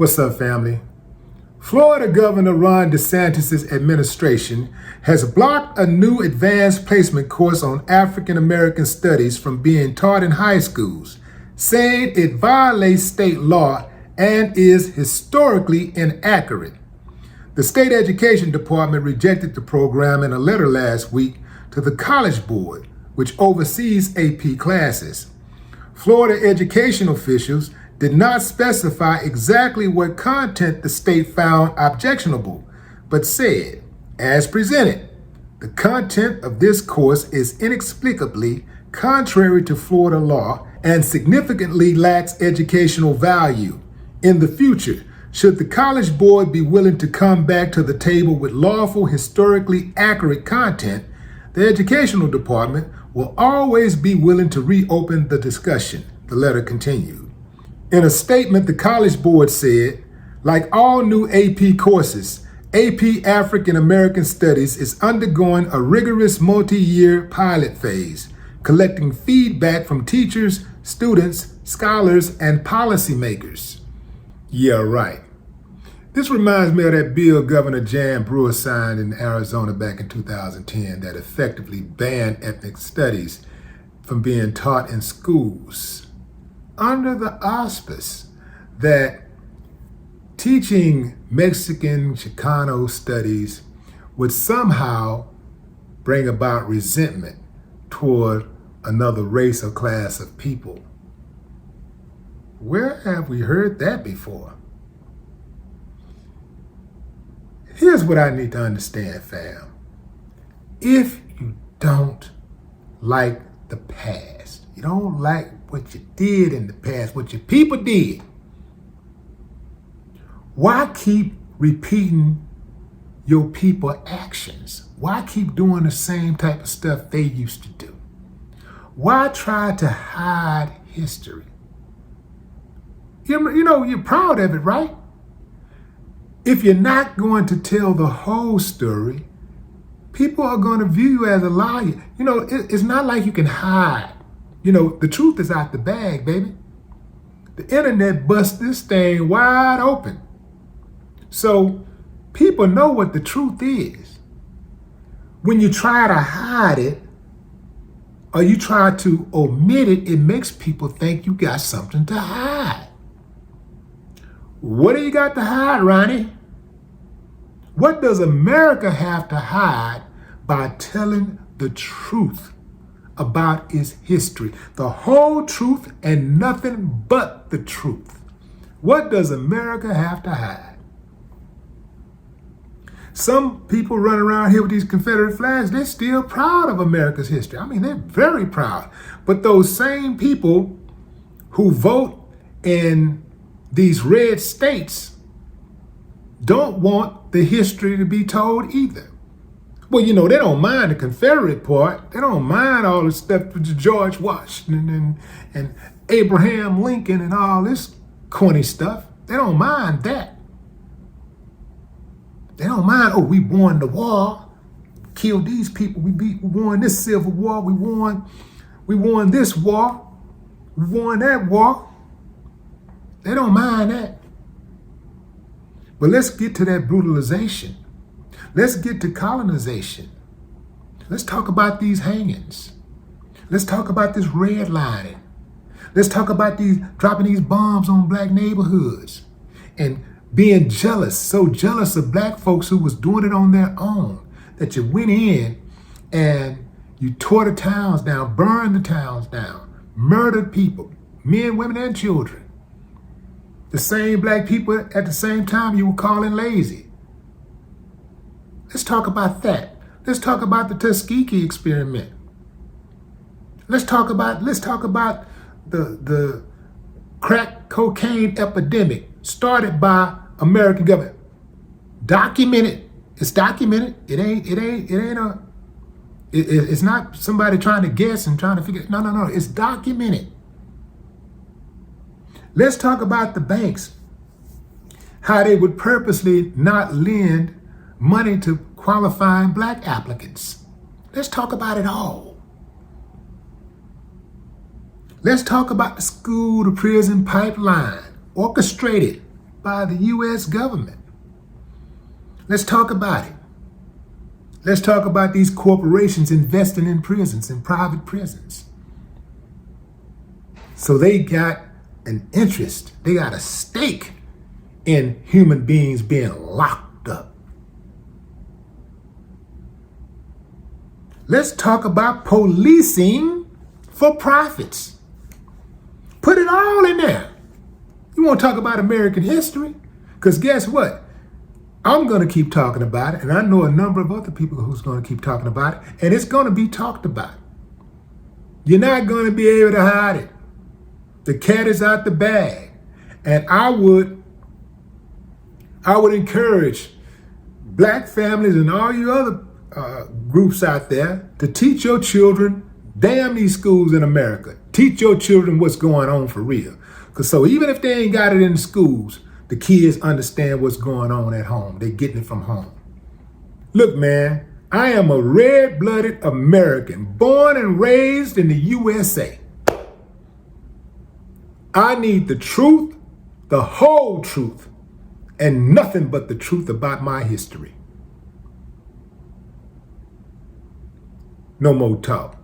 What's up, family? Florida Governor Ron DeSantis' administration has blocked a new advanced placement course on African American studies from being taught in high schools, saying it violates state law and is historically inaccurate. The state education department rejected the program in a letter last week to the College Board, which oversees AP classes. Florida education officials did not specify exactly what content the state found objectionable, but said, as presented, the content of this course is inexplicably contrary to Florida law and significantly lacks educational value. In the future, should the College Board be willing to come back to the table with lawful, historically accurate content, the educational department will always be willing to reopen the discussion, the letter continued. In a statement, the College Board said, like all new AP courses, AP African American Studies is undergoing a rigorous multi-year pilot phase, collecting feedback from teachers, students, scholars, and policymakers. Yeah, right. This reminds me of that bill Governor Jan Brewer signed in Arizona back in 2010 that effectively banned ethnic studies from being taught in schools, under the auspice that teaching Mexican Chicano studies would somehow bring about resentment toward another race or class of people. Where have we heard that before? Here's what I need to understand, fam. If you don't like the past, you don't like what you did in the past, what your people did, why keep repeating your people actions? Why keep doing the same type of stuff they used to do? Why try to hide history? You know, you're proud of it, right? If you're not going to tell the whole story, people are going to view you as a liar. You know, it's not like you can hide. You know, the truth is out the bag, baby. The internet busts this thing wide open. So people know what the truth is. When you try to hide it or you try to omit it, it makes people think you got something to hide. What do you got to hide, Ronnie? What does America have to hide by telling the truth about its history? The whole truth and nothing but the truth. What does America have to hide? Some people run around here with these Confederate flags, they're still proud of America's history. I mean, they're very proud. But those same people who vote in these red states don't want the history to be told either. Well, you know, they don't mind the Confederate part. They don't mind all the stuff with George Washington and Abraham Lincoln and all this corny stuff. They don't mind that. They don't mind, oh, we won the war, killed these people, we won this Civil War, we won this war, we won that war. They don't mind that. But let's get to that brutalization. Let's get to colonization. Let's talk about these hangings. Let's talk about this redlining. Let's talk about these dropping these bombs on black neighborhoods and being jealous, so jealous of black folks who was doing it on their own that you went in and you tore the towns down, burned the towns down, murdered people, men, women, and children. The same black people at the same time you were calling lazy. Let's talk about that. Let's talk about the Tuskegee experiment. Let's talk about the crack cocaine epidemic started by American government. Documented. It's documented. It's not somebody trying to guess and trying to figure. No. It's documented. Let's talk about the banks. How they would purposely not lend money to qualifying black applicants. Let's talk about it all. Let's talk about the school to prison pipeline, orchestrated by the U.S. government. Let's talk about it. Let's talk about these corporations investing in prisons, in private prisons. So they got an interest, they got a stake in human beings being locked up. Let's talk about policing for profits. Put it all in there. You want to talk about American history? Because guess what? I'm going to keep talking about it, and I know a number of other people who's going to keep talking about it, and it's going to be talked about. You're not going to be able to hide it. The cat is out the bag. And I would encourage black families and all you other groups out there to teach your children, damn these schools in America. Teach your children what's going on for real. Because so even if they ain't got it in the schools, the kids understand what's going on at home. They're getting it from home. Look, man, I am a red-blooded American, born and raised in the USA. I need the truth, the whole truth, and nothing but the truth about my history. No more talk.